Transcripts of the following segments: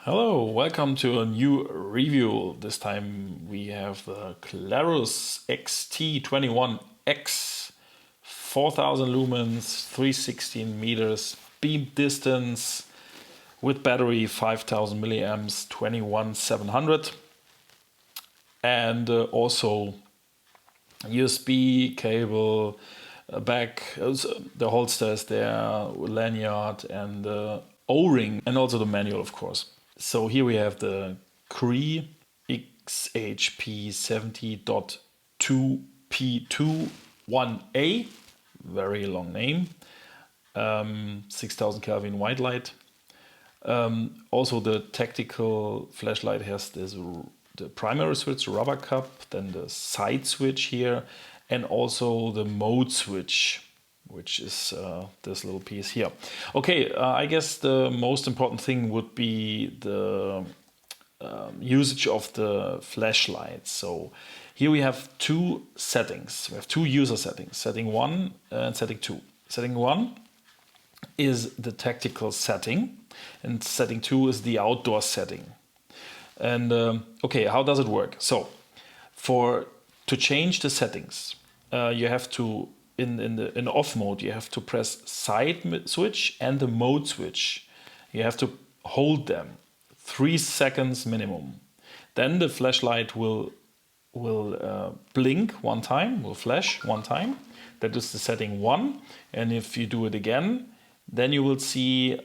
Hello, welcome to a new review. This time we have the Klarus XT21X, 4000 lumens, 316 meters beam distance with battery 5000 milliamps, 21700, and also USB cable, back, the holster is there, lanyard, and O-ring, and also the manual, of course. So here we have the CREE XHP70.2P21A, very long name, 6000 Kelvin white light. Also the tactical flashlight has the primary switch, rubber cup, then the side switch here, and also the mode switch, which is this little piece here. Okay, I guess the most important thing would be the usage of the flashlight. So here we have two settings. We have two user settings, setting 1 and setting 2. Setting 1 is the tactical setting, and setting 2 is the outdoor setting. And okay, how does it work? So to change the settings, you have to in off mode, you have to press side switch and the mode switch. You have to hold them 3 seconds minimum. Then the flashlight will blink one time, will flash one time. That is the setting 1. And if you do it again, then you will see,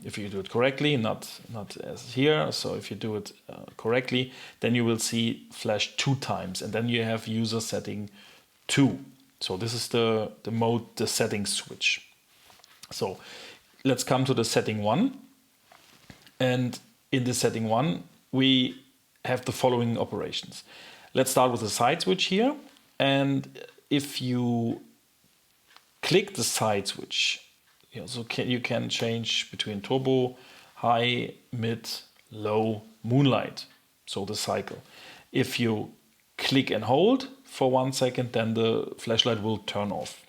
if you do it correctly, not as here. So if you do it correctly, then you will see flash 2 times, and then you have user setting 2. So this is the mode, the settings switch. So let's come to the setting 1. And in the setting 1, we have the following operations. Let's start with the side switch here. And if you click the side switch, you can change between turbo, high, mid, low, moonlight. So the cycle. If you click and hold for 1 second, then the flashlight will turn off.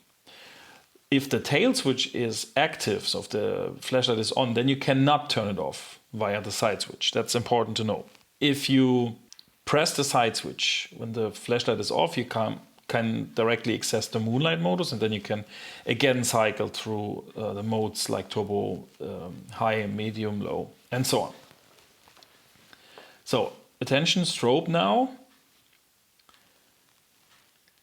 If the tail switch is active, so if the flashlight is on, then you cannot turn it off via the side switch. That's important to know. If you press the side switch when the flashlight is off, you can directly access the moonlight modus, and then you can again cycle through the modes like turbo, high, medium, low, and so on. So attention, strobe now.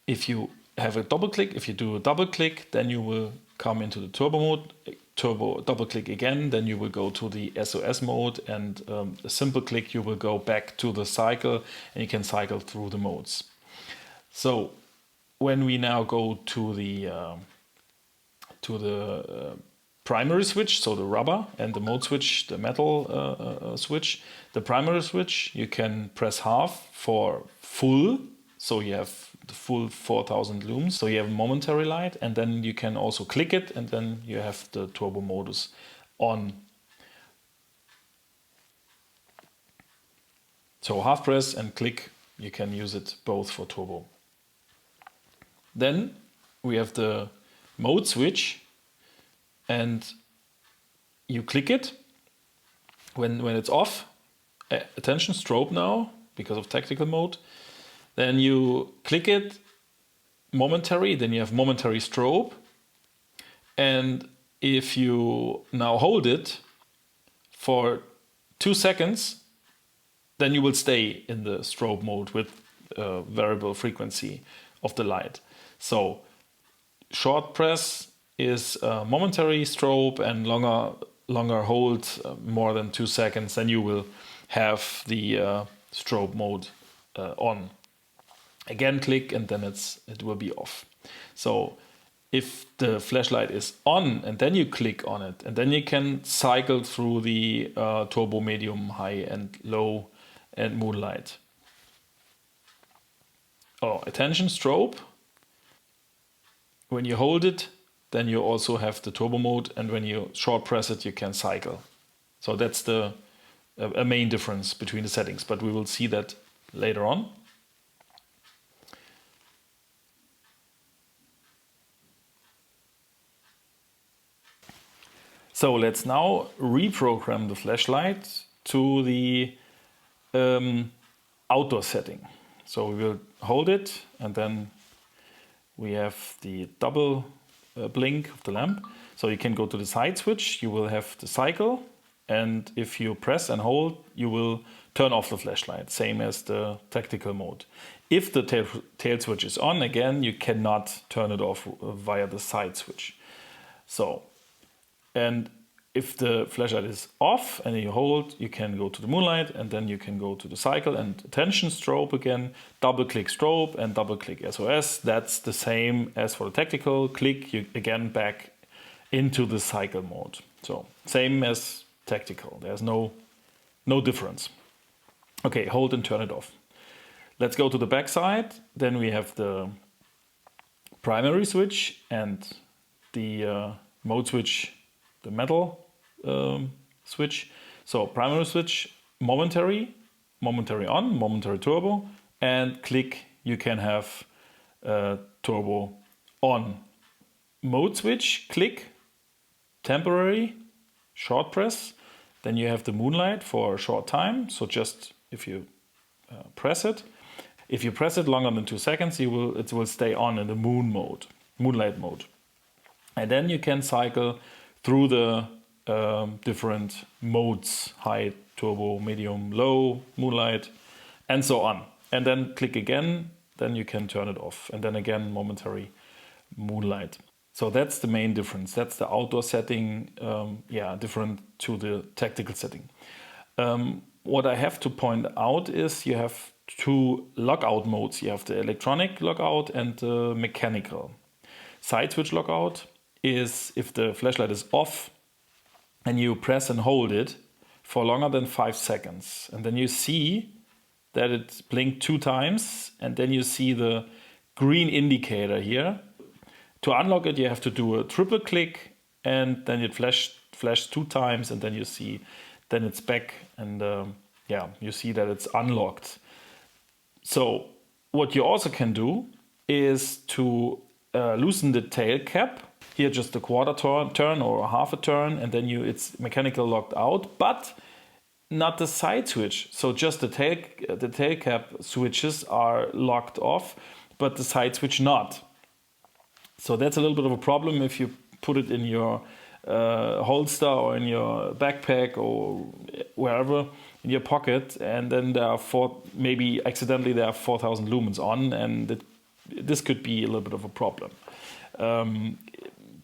If you have a double click, if you do a double click, then you will come into the turbo mode. Turbo, double click again, then you will go to the SOS mode, and a simple click, you will go back to the cycle, and you can cycle through the modes. So when we now go to the primary switch, so the rubber, and the mode switch, the metal switch, the primary switch, you can press half for full, so you have the full 4000 lumens, so you have momentary light, and then you can also click it, and then you have the turbo modus on. So half press and click, you can use it both for turbo. Then we have the mode switch, and you click it when it's off. Attention, strobe now, because of tactical mode. Then you click it, momentary, then you have momentary strobe. And if you now hold it for 2 seconds, then you will stay in the strobe mode with variable frequency of the light. So short press is momentary strobe, and longer hold, more than 2 seconds, then you will have the strobe mode on. Again click, and then it will be off. So if the flashlight is on and then you click on it, and then you can cycle through the turbo, medium, high, and low, and moonlight. Oh, attention, strobe. When you hold it, then you also have the turbo mode, and when you short press it, you can cycle. So that's a main difference between the settings, but we will see that later on. So let's now reprogram the flashlight to the outdoor setting. So we will hold it, and then we have the double blink of the lamp. So you can go to the side switch, you will have the cycle, and if you press and hold, you will turn off the flashlight, same as the tactical mode. If the tail switch is on, again, you cannot turn it off via the side switch. So, and if the flashlight is off and you hold, you can go to the moonlight, and then you can go to the cycle and attention strobe again, double click strobe and double click SOS. That's the same as for the tactical. Click you again back into the cycle mode. So same as tactical. There's no difference. Okay, hold and turn it off. Let's go to the back side. Then we have the primary switch and the mode switch, the metal switch. So primary switch, momentary on, momentary turbo, and click, you can have turbo on. Mode switch, click, temporary, short press. Then you have the moonlight for a short time. So just if you press it, if you press it longer than 2 seconds, it will stay on in the moonlight mode. And then you can cycle through the different modes, high, turbo, medium, low, moonlight, and so on. And then click again, then you can turn it off. And then again, momentary moonlight. So that's the main difference. That's the outdoor setting, different to the tactical setting. What I have to point out is you have 2 lockout modes. You have the electronic lockout and the mechanical. Side switch lockout is if the flashlight is off and you press and hold it for longer than 5 seconds. And then you see that it blinked 2 times, and then you see the green indicator here. To unlock it, you have to do a triple click, and then it flashed 2 times, and then you see, then it's back, and you see that it's unlocked. So what you also can do is to loosen the tail cap. Here just a quarter turn or a half a turn, and then it's mechanical locked out, but not the side switch. So just the tail cap switches are locked off, but the side switch not. So that's a little bit of a problem if you put it in your holster or in your backpack or wherever in your pocket, and then there are maybe accidentally there are 4,000 lumens on, and this could be a little bit of a problem.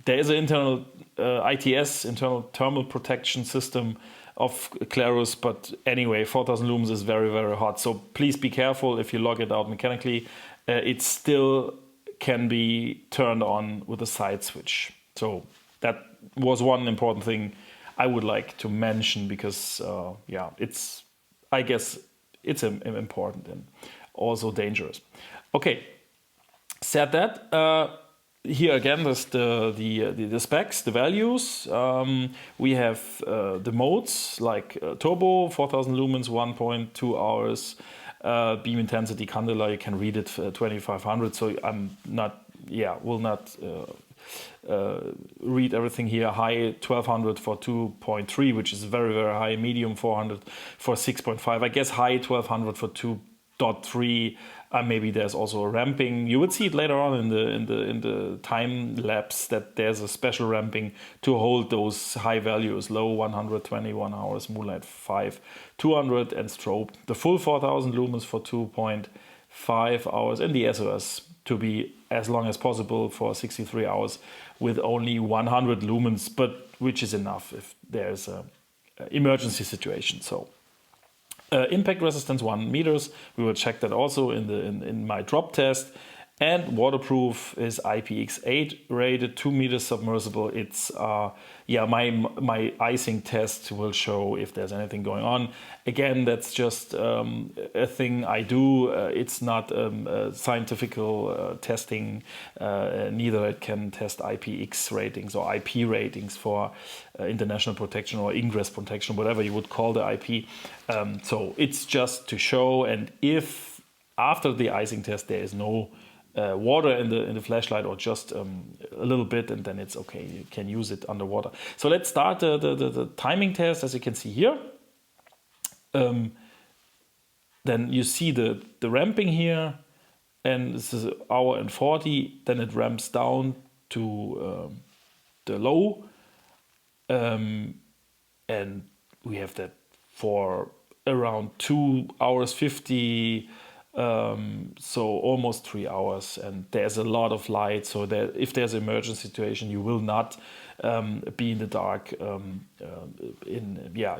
There is an internal ITS, internal thermal protection system of Klarus, but anyway, 4,000 lumens is very, very hot. So please be careful if you lock it out mechanically. It still can be turned on with a side switch. So that was one important thing I would like to mention, because I guess it's important and also dangerous. Okay, said that. Here again, there's the specs, the values. We have the modes like turbo, 4,000 lumens, 1.2 hours, beam intensity candela. You can read it 2,500. So I'm will not read everything here. High 1,200 for 2.3, which is very, very high. Medium 400 for 6.5. I guess high 1,200 for 2.3. Maybe there's also a ramping. You would see it later on in the time lapse that there's a special ramping to hold those high values. Low 121 hours, moonlight 5, 200, and strobe. The full 4,000 lumens for 2.5 hours, and the SOS to be as long as possible for 63 hours with only 100 lumens, but which is enough if there's a emergency situation. So. Impact resistance 1 meters. We will check that also in my drop test. And waterproof is IPX8 rated, 2 meters submersible. It's my icing test will show if there's anything going on. Again, that's just a thing I do. It's not scientific testing. Neither it can test IPX ratings or IP ratings for international protection or ingress protection, whatever you would call the IP. So it's just to show. And if after the icing test there is no water in the flashlight, or just a little bit, and then it's okay. You can use it underwater. So let's start the timing test, as you can see here. then you see the ramping here, and this is 1:40. Then it ramps down to the low, and we have that for around 2 hours 50, so almost 3 hours, and there's a lot of light, so that if there's an emergency situation, you will not be in the dark.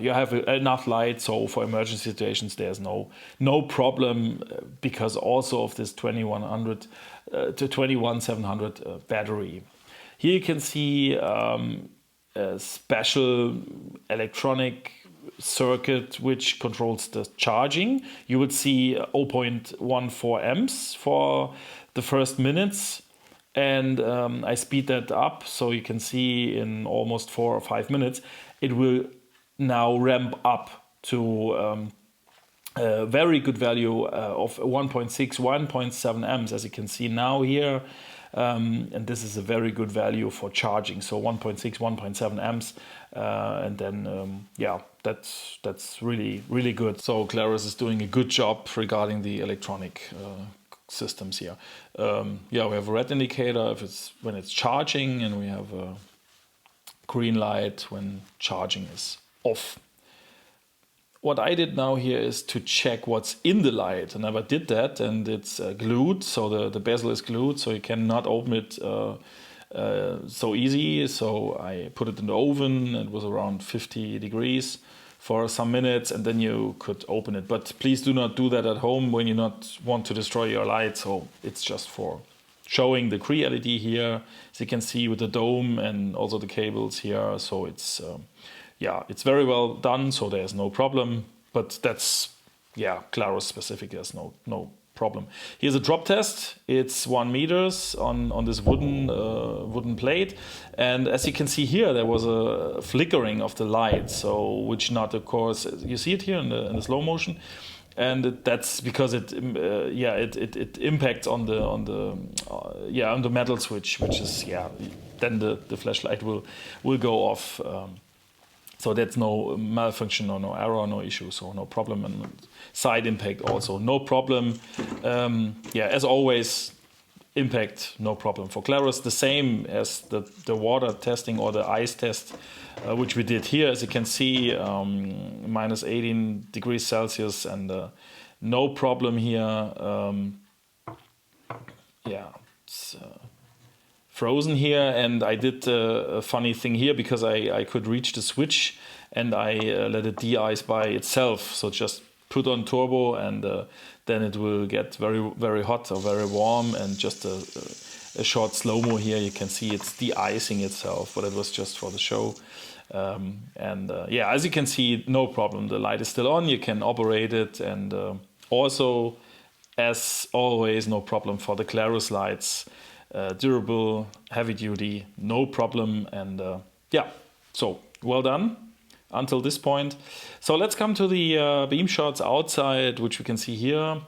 You have enough light, so for emergency situations there's no problem, because also of this 21700 battery. Here you can see a special electronic circuit which controls the charging. You would see 0.14 amps for the first minutes, and I speed that up, so you can see in almost 4 or 5 minutes it will now ramp up to a very good value of 1.6, 1.7 amps, as you can see now here. And this is a very good value for charging, so 1.6, 1.7 amps, and then that's really good. So Klarus is doing a good job regarding the electronic systems here. We have a red indicator when it's charging, and we have a green light when charging is off. What I did now here is to check what's in the light. I never did that, and it's glued, so the bezel is glued, so you cannot open it so easy. So I put it in the oven. It was around 50 degrees for some minutes, and then you could open it. But please do not do that at home when you not want to destroy your light. So it's just for showing the CREE LED here, as you can see, with the dome and also the cables here. So it's it's very well done, so there's no problem. But that's Klarus specific. There's no problem. Here's a drop test. It's 1 meters on this wooden plate, and as you can see here, there was a flickering of the light. So which not, of course, you see it here in the slow motion, and that's because it impacts on the metal switch, which is then the flashlight will go off. So that's no malfunction or no error, no issue, so no problem. And side impact also no problem. As always, impact no problem for Klarus. The same as the water testing or the ice test, which we did here. As you can see, minus 18 degrees Celsius, and no problem here. It's frozen here, and I did a funny thing here because I could reach the switch, and I let it de-ice by itself. So just put on turbo, and then it will get very, very hot or very warm, and just a short slow-mo here, you can see it's de-icing itself, but it was just for the show. As you can see, no problem. The light is still on, you can operate it, and also, as always, no problem for the Klarus lights. Durable, heavy duty, no problem, and so well done until this point. So let's come to the beam shots outside, which we can see here.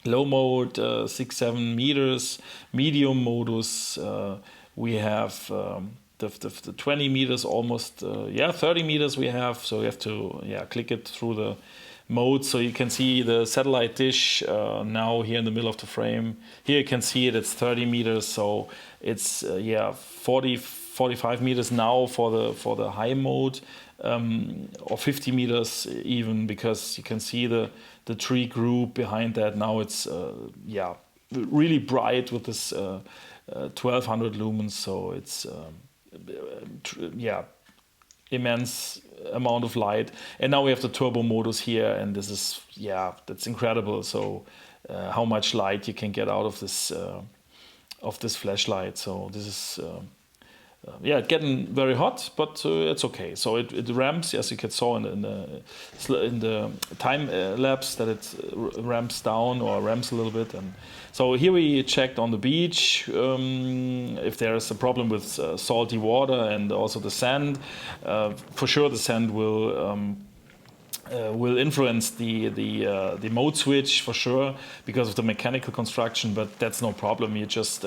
Low mode, 6-7 meters, medium modus. We have the 20 meters, almost 30 meters we have. So we have to click it through the mode, so you can see the satellite dish now here in the middle of the frame. Here you can see it's 30 meters, so it's 45 meters now for the high mode, or 50 meters even, because you can see the tree group behind that. Now it's really bright with this 1200 lumens, so it's immense amount of light. And now we have the turbo modus here, and this is that's incredible. So how much light you can get out of this flashlight. So this is getting very hot, but it's okay. So it ramps, as you can saw in the time lapse, that it ramps down or ramps a little bit. And so here we checked on the beach if there is a problem with salty water and also the sand. For sure, the sand will influence the mode switch for sure because of the mechanical construction, but that's no problem. You just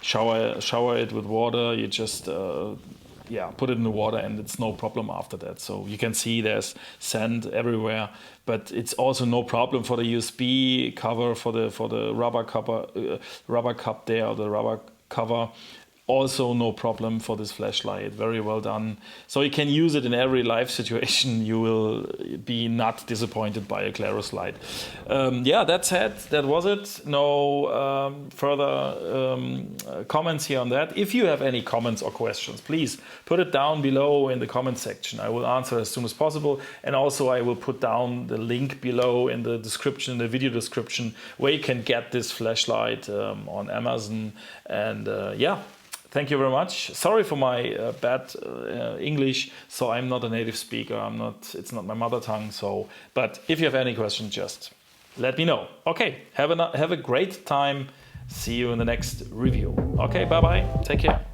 shower it with water. You just yeah, put it in the water and it's no problem after that. So you can see there's sand everywhere, but it's also no problem for the USB cover, for the rubber cup there, or the rubber cover. Also no problem for this flashlight. Very well done. So you can use it in every life situation. You will be not disappointed by a Klarus light. Yeah, that's it. That was it. No further comments here on that. If you have any comments or questions, please put it down below in the comment section. I will answer as soon as possible. And also I will put down the link below in the description, the video description, where you can get this flashlight on Amazon. And yeah. Thank you very much. Sorry for my bad English. So I'm not a native speaker. It's not my mother tongue. So, but if you have any questions, just let me know. Okay. Have a great time. See you in the next review. Okay. Bye bye. Take care.